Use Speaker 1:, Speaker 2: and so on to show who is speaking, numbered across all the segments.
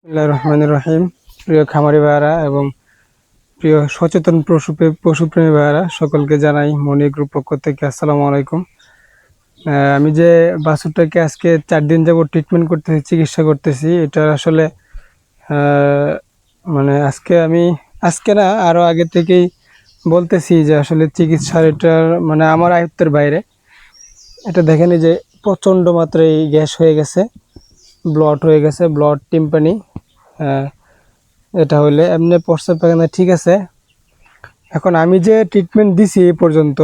Speaker 1: বিসমিল্লাহির রহমানির রহিম। প্রিয় খামারি ভাইয়েরা এবং প্রিয় সচেতন পশুপ্রেমী ভাইয়েরা, সকলকে জানাই মনি গ্রুপ পক্ষ থেকে আসসালামু আলাইকুম। আমি যে বাছুরটাকে আজকে 4 দিন যাবত ট্রিটমেন্ট করতেছি, চিকিৎসা করতেছি, এটা আসলে মানে আজকে না, আরও আগে থেকেই বলতেছি যে আসলে চিকিৎসার এটা মানে আমার আয়ত্তের বাইরে। এটা দেখেন, এই যে প্রচণ্ড মাত্রায় গ্যাস হয়ে গেছে, ব্লড হয়ে গেছে, ব্লড টিম্পানি। এটা হইলে এমনি প্রস্রাব পায়খানা ঠিক আছে। এখন আমি যে ট্রিটমেন্ট দিছি এই পর্যন্ত,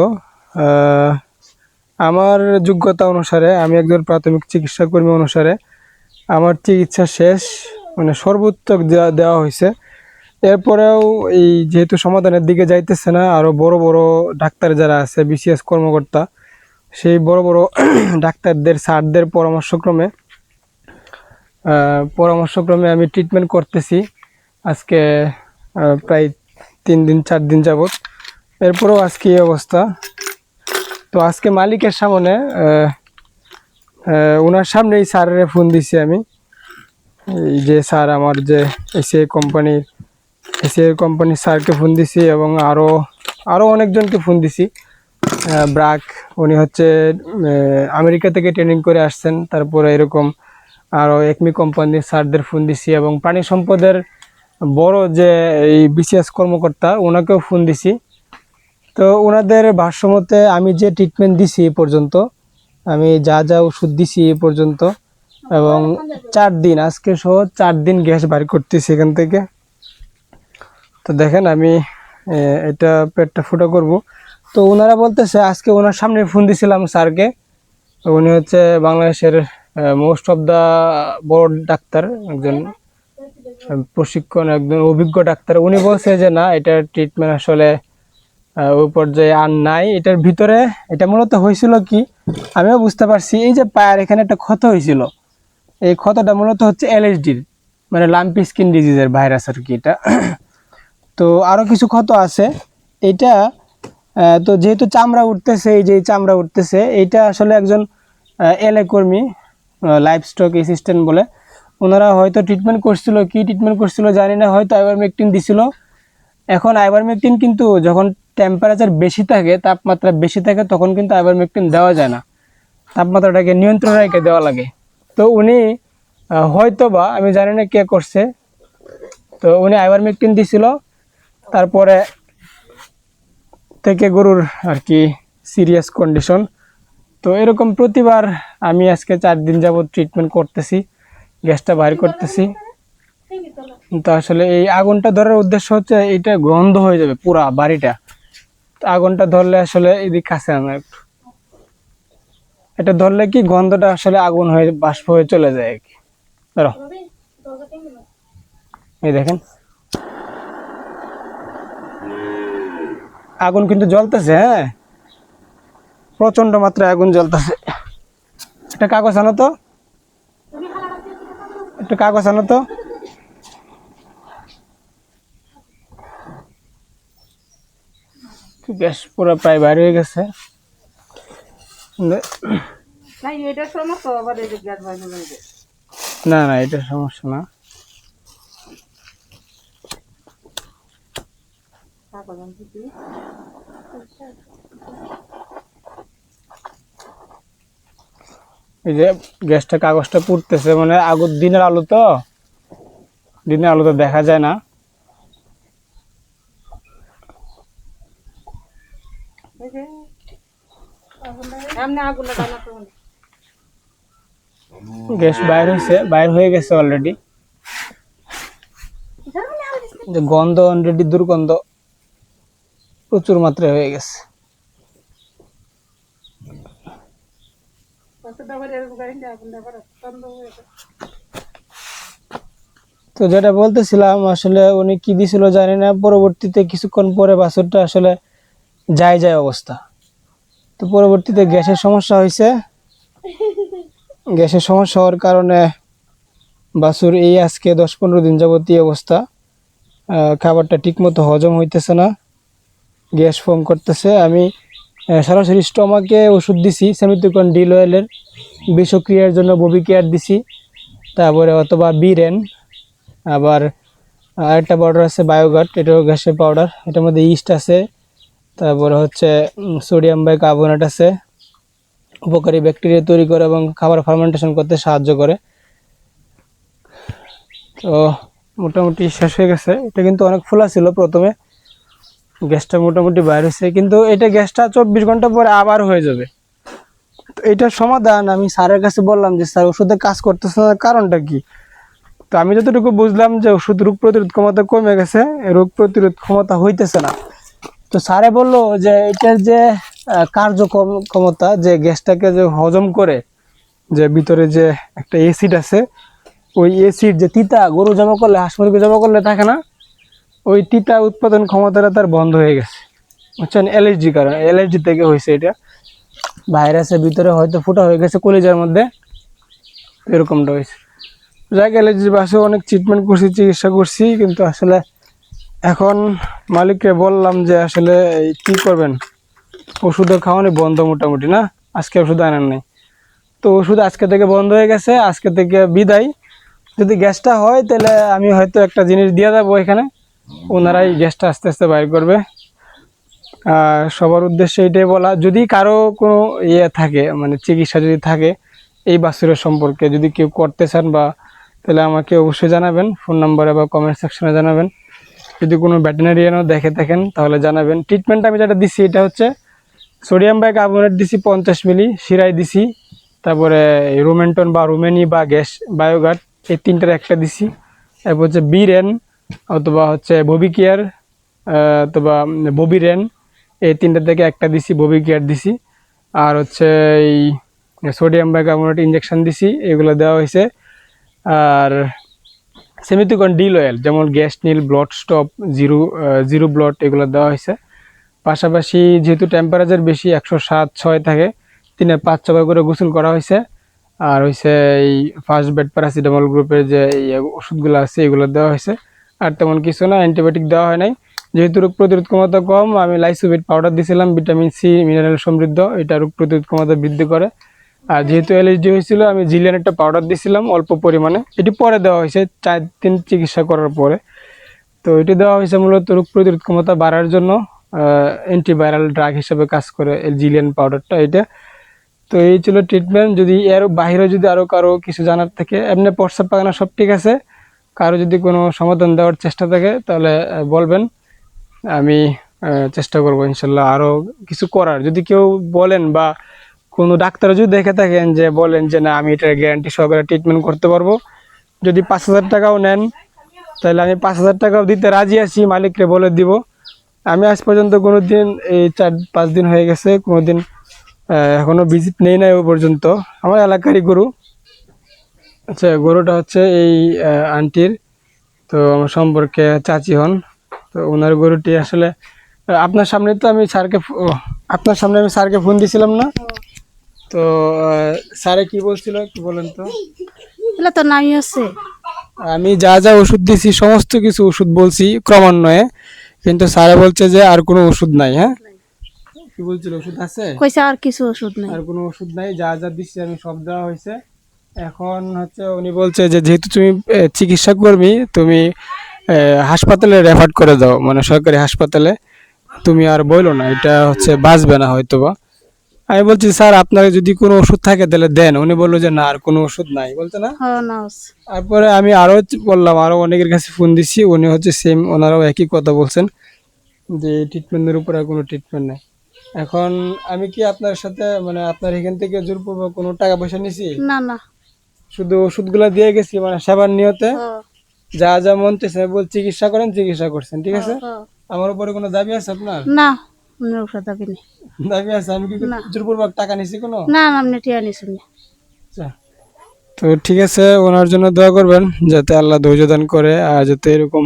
Speaker 1: আমার যোগ্যতা অনুসারে, আমি একজন প্রাথমিক চিকিৎসা কর্মী অনুসারে আমার চিকিৎসা শেষ, মানে সর্বোচ্চ দেওয়া হয়েছে। এরপরেও এই যেহেতু সমাধানের দিকে যাইতেছে না, আরও বড় বড় ডাক্তার যারা আছে, বিসিএস কর্মকর্তা, সেই বড় বড় ডাক্তারদের স্যারদের পরামর্শক্রমে আমি ট্রিটমেন্ট করতেছি আজকে প্রায় 3-4 দিন যাবত। এরপরেও আজকে এই অবস্থা। তো আজকে মালিকের সামনে, ওনার সামনেই স্যারের ফোন দিছি আমি। এই যে স্যার, আমার যে এসিআই কোম্পানির স্যারকে ফোন দিছি এবং আরও অনেকজনকে ফোন দিছি। ব্রাক, উনি হচ্ছে আমেরিকা থেকে ট্রেনিং করে আসছেন। তারপরে এরকম আরও একমি কোম্পানির স্যারদের ফোন দিছি এবং প্রাণী সম্পদের বড় যে এই বিসিএস কর্মকর্তা, ওনাকেও ফোন দিছি। তো ওনাদের ভাষ্যমতে আমি যে ট্রিটমেন্ট দিছি এ পর্যন্ত, আমি যা ওষুধ দিছি এ পর্যন্ত, এবং 4 দিন, আজকে সহ 4 দিন গ্যাস বাইর করতেছি এখান থেকে। তো দেখেন, আমি এটা পেটটা ফুটা করব। তো ওনারা বলতেছে, আজকে ওনার সামনে ফোন দিছিলাম স্যারকে, উনি হচ্ছে বাংলাদেশের মোস্ট অফ দা বড় ডাক্তার, একজন একজন অভিজ্ঞ ডাক্তার। উনি বলছে যে না, এটার ট্রিটমেন্ট আসলে ওই পর্যায়ে আর নাই। এটার ভিতরে এটা মূলত হয়েছিল কি, আমিও বুঝতে পারছি। এই যে পায়ের এখানে একটা ক্ষত হয়েছিল, এই ক্ষতটা মূলত হচ্ছে এলএসডির, মানে লাম্পি স্কিন ডিজিজের ভাইরাস আর কি এটা। তো আরও কিছু ক্ষত আছে এইটা। তো যেহেতু চামড়া উঠতেছে, এই যে চামড়া উঠতেছে, এইটা আসলে একজন এলএ কর্মী, লাইফ স্টক অ্যাসিস্ট্যান্ট বলে, ওনারা হয়তো ট্রিটমেন্ট করছিল জানি না, হয়তো আইভারমেকটিন দিছিল। এখন আইভারমেকটিন কিন্তু যখন টেম্পারেচার বেশি থাকে, তাপমাত্রা বেশি থাকে, তখন কিন্তু আইভারমেকটিন দেওয়া যায় না, তাপমাত্রাটাকে নিয়ন্ত্রণ রেখে দেওয়া লাগে। তো উনি হয়তো বা, আমি জানি না কে করছে, তো উনি আইভারমেকটিন দিছিল, তারপরে থেকে গরুর আর কি সিরিয়াস কন্ডিশন। তো এরকম প্রতিবার আমি আজকে 4 দিন যাবত ট্রিটমেন্ট করতেছি, গ্যাসটা বাইর করতেছি। কিন্তু আসলে এই আগুনটা ধরার উদ্দেশ্য হচ্ছে, এটা গন্ধ হয়ে যাবে পুরা বাড়িটা। আগুনটা ধরলে আসলে এদিক কাছে আনা একটু, এটা ধরলে কি গন্ধটা আসলে আগুন হয়ে বাষ্প হয়ে চলে যায় আর কি। ধরো, এই দেখেন আগুন কিন্তু জ্বলতেছে। হ্যাঁ, প্রচন্ড মাত্রায় আগুন জ্বলতেছে। একটা কাগজ আনো তো, একটু কাগজ আনো তো। গ্যাস পুরো প্রায় বাইরে হয়ে গেছে। না না, এটা সমস্যা না। এই যে গ্যাসটা, কাগজটা পুড়তেছে, মানে দিনের আলো তো দেখা যায় না। গ্যাস বাইর হয়ে গেছে অলরেডি। গন্ধ অলরেডি, দুর্গন্ধ প্রচুর মাত্রায় হয়ে গেছে। তো যেটা বলতেছিলাম, আসলে উনি কি দিছিল জানি না, পরবর্তীতে কিছুক্ষণ পরে বাছুরটা আসলে যায় অবস্থা। তো পরবর্তীতে গ্যাসের সমস্যা হয়েছে। গ্যাসের সমস্যা হওয়ার কারণে বাছুর এই আজকে 10-15 দিন যাবত এই অবস্থা। খাবারটা ঠিক মতো হজম হইতেছে না, গ্যাস ফর্ম করতেছে। আমি সরাসরি স্টমাকে ওষুধ দিছি, সেমিথিকন ডিল অয়েলের বিষক্রিয়ার জন্য ববি কেয়ার দিছি, তারপরে অথবা বিরেন, আবার আরেকটা পাউডার আছে বায়োগার্ড, এটাও গ্যাসের পাউডার, এটার মধ্যে ইস্ট আছে, তারপরে হচ্ছে সোডিয়াম বাইকার্বনেট আছে, উপকারী ব্যাকটেরিয়া তৈরি করে এবং খাবার ফার্মেন্টেশন করতে সাহায্য করে। তো মোটামুটি শেষ হয়ে গেছে। এটা কিন্তু অনেক ফোলা ছিল প্রথমে, গ্যাসটা মোটামুটি বাইর হয়েছে, কিন্তু এটা গ্যাসটা 24 ঘন্টা পরে আবার হয়ে যাবে। তো এটার সমাধান আমি স্যারের কাছে বললাম যে স্যার ওষুধে কাজ করতেছে না, কারণটা কি? তো আমি যতটুকু বুঝলাম যে ওষুধ রোগ প্রতিরোধ ক্ষমতা কমে গেছে, রোগ প্রতিরোধ ক্ষমতা হইতেছে না। তো স্যারে বললো যে এটার যে ক্ষমতা, যে গ্যাসটাকে যে হজম করে, যে ভিতরে যে একটা অ্যাসিড আছে, ওই অ্যাসিড যে তিতা গরু জমা করলে, হাঁস মুরগি জমা করলে থাকে না, ওই তিতা উৎপাদন ক্ষমতাটা তার বন্ধ হয়ে গেছে, বুঝছেন? অ্যালার্জি, কারণ অ্যালার্জি থেকে হয়েছে এটা, ভাইরাসের ভিতরে হয়তো ফুটা হয়ে গেছে কলিজার মধ্যে, এরকমটা হয়েছে। যাক, অ্যালার্জির বাসে অনেক ট্রিটমেন্ট করছি, চিকিৎসা করছি, কিন্তু আসলে এখন মালিককে বললাম যে আসলে কি করবেন, ওষুধও খাওয়ানি বন্ধ মোটামুটি, না আজকে ওষুধ আনার নেই। তো ওষুধ আজকে থেকে বন্ধ হয়ে গেছে, আজকে থেকে বিদায়। যদি গ্যাসটা হয় তাহলে আমি হয়তো একটা জিনিস দিয়ে দেবো এখানে, ওনারাই গ্যাসটা আস্তে আস্তে বাইর করবে। সবার উদ্দেশ্যে এটাই বলা, যদি কারো কোনো ইয়ে থাকে, মানে চিকিৎসা যদি থাকে এই বাছুরের সম্পর্কে, যদি কেউ করতে চান বা, তাহলে আমাকে অবশ্যই জানাবেন, ফোন নাম্বারে বা কমেন্ট সেকশনে জানাবেন। যদি কোনো ভেটেরিনারিয়ানও দেখে থাকেন তাহলে জানাবেন। ট্রিটমেন্ট আমি যেটা দিচ্ছি এটা হচ্ছে সোডিয়াম বাইকার্বনেট দিছি 50 মিলি, সিরাই দিছি, তারপরে রোমেন্টন বা রোমেনি বা গ্যাস বায়োগার্ড, এই তিনটার একটা দিছি। এরপর হচ্ছে বিরেন অথবা হচ্ছে ববিকেয়ার অথবা ববিরেন, এই তিনটা থেকে একটা দিছি, ববিকেয়ার দিছি। আর হচ্ছে এই সোডিয়াম বাইকার্বনেট ইঞ্জেকশন দিছি, এগুলো দেওয়া হয়েছে। আর সেমিথিকন ডিল অয়েল, যেমন গ্যাস নীল, ব্লড স্টপ, জিরো ব্লড, এগুলো দেওয়া হয়েছে। পাশাপাশি যেহেতু টেম্পারেচার বেশি 107-6 থাকে, 3-5 করে গোসল করা হয়েছে। আর হয়েছে এই ফার্স্ট বেড প্যারাসিটামল গ্রুপের যে ওষুধগুলো আছে এগুলো দেওয়া হয়েছে। আর তেমন কিছু না, অ্যান্টিবায়োটিক দেওয়া হয় নাই। যেহেতু রোগ প্রতিরোধ ক্ষমতা কম, আমি লাইসোবিট পাউডার দিয়েছিলাম, ভিটামিন সি মিনারেল সমৃদ্ধ, এটা রোগ প্রতিরোধ ক্ষমতা বৃদ্ধি করে। আর যেহেতু অ্যালার্জি হয়েছিল, আমি জিলিয়ান একটা পাউডার দিয়েছিলাম অল্প পরিমাণে, এটি পরে দেওয়া হয়েছে 4 দিন চিকিৎসা করার পরে। তো এটি দেওয়া হয়েছে মূলত রোগ প্রতিরোধ ক্ষমতা বাড়ার জন্য, অ্যান্টিভাইরাল ড্রাগ হিসেবে কাজ করে জিলিয়ান পাউডারটা, এটা। তো এই ছিল ট্রিটমেন্ট। যদি এর বাইরে যদি আরও কারো কিছু জানার থাকে, এমনি প্রস্রাব পায়খানা সব ঠিক আছে, কারো যদি কোনো সমাধান দেওয়ার চেষ্টা থাকে তাহলে বলবেন, আমি চেষ্টা করবো ইনশাল্লাহ আরও কিছু করার। যদি কেউ বলেন বা কোনো ডাক্তার যদি দেখে থাকেন যে বলেন যে না আমি এটার গ্যারান্টি সহকারে ট্রিটমেন্ট করতে পারবো, যদি 5,000 টাকাও নেন তাহলে আমি 5,000 টাকাও দিতে রাজি আছি, মালিককে বলে দিব। আমি আজ পর্যন্ত কোনো দিন, এই 4-5 দিন হয়ে গেছে, কোনো দিন এখনও ভিজিট নেই নাই ও পর্যন্ত। আমার এলাকারই গরু। আচ্ছা, গরুটা হচ্ছে এই আন্টির, তো আমার সম্পর্কে চাচি হন। তো ওনার গরুটি আসলে আপনার সামনে তো আমি স্যারকে আপনার সামনে আমি স্যারকে ফোন দিয়েছিলাম না? তো স্যারে কি বলছিল কি বলেন তো?
Speaker 2: এগুলো তো নামি আছে।
Speaker 1: আমি যা যা ওষুধ দিয়েছি সমস্ত কিছু ওষুধ বলছি ক্রমান্বয়ে, কিন্তু স্যারে বলছে যে আর কোনো ওষুধ নাই। হ্যাঁ, কি বলছিল, ওষুধ আছে?
Speaker 2: কইছে আর কিছু ওষুধ নাই।
Speaker 1: আর কোনো ওষুধ নাই, যা যা দিচ্ছি আমি সব দেওয়া হয়েছে। এখন হচ্ছে উনি বলছে যে যেহেতু তুমি চিকিৎসা কর্মী, তুমি হাসপাতালে রেফার করে দাও, মানে সরকারি হাসপাতালে, তুমি আর বইলো না, এটা হচ্ছে বাঁচবে না হয়তো বা। আমি বলছি স্যার আপনার যদি কোনো ওষুধ থাকে তাহলে দেন। উনি বললো যে না আর কোনো ওষুধ নাই, বলছে না।
Speaker 2: হ্যাঁ না আছে।
Speaker 1: তারপরে আমি আরও বললাম, আরও অনেকের কাছে ফোন দিচ্ছি, উনি হচ্ছে সেম, ওনারাও একই কথা বলছেন যে ট্রিটমেন্টের উপর আর কোনো ট্রিটমেন্ট নেই। এখন আমি কি আপনার সাথে, মানে আপনার এখান থেকে জোরপূর্বক কোনো টাকা পয়সা নিছি?
Speaker 2: না না।
Speaker 1: শুধু ওষুধগুলো দিয়ে গেছি, মানে সেবার নিয়তে
Speaker 2: হ্যাঁ,
Speaker 1: যা যা মন চাইছে বল চিকিৎসা করেন, চিকিৎসা করছেন, ঠিক আছে।
Speaker 2: হ্যাঁ।
Speaker 1: আমার উপরে কোনো দাবি আছে আপনার?
Speaker 2: না, অন্য ওষুধ দাবি নেই।
Speaker 1: দাবি আছে? আমি কি
Speaker 2: না।
Speaker 1: জোরপূর্বক টাকা নিছি কোনো?
Speaker 2: না না, আপনি টিয়া নিছেন না।
Speaker 1: আচ্ছা, তো ঠিক আছে, ওনার জন্য দোয়া করবেন যাতে আল্লাহ ধৈর্য দান করে, আর যাতে এরকম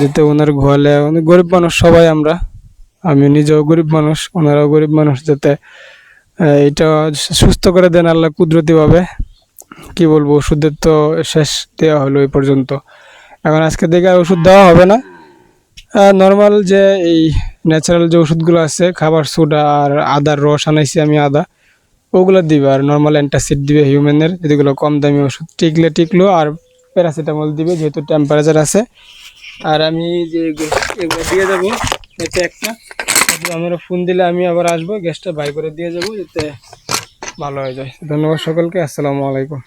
Speaker 1: যাতে ওনার ঘরে, উনি গরিব মানুষ সবাই আমরা, আমি নিজেও গরিব মানুষ, ওনারাও গরিব মানুষ, যাতে এটা সুস্থ করে দেন আল্লাহ কুদরতিভাবে। কি বলবো, ওষুধের তো শেষ দেওয়া হলো এই পর্যন্ত, এখন আজকে থেকে আর ওষুধ দেওয়া হবে না। নর্মাল যে এই ন্যাচারাল যে ওষুধগুলো আছে, খাবার সোডা আর আদার রস আনাইছি আমি, আদা, ওগুলো দিবে। আর নর্মাল অ্যান্টাসিড দিবে হিউম্যানের, যেগুলো কম দামি ওষুধ, টিকলে টিকলো, আর প্যারাসিটামল দিবে যেহেতু টেম্পারেচার আছে। আর আমি যে এগুলো দিয়ে যাবো, এটা একটা আমরা ফোন দিলে আমি আবার আসবো, গ্যাসটা বাই করে দিয়ে যাবো যাতে ভালো হয়ে যায়। ধন্যবাদ সকলকে, আসসালামু আলাইকুম।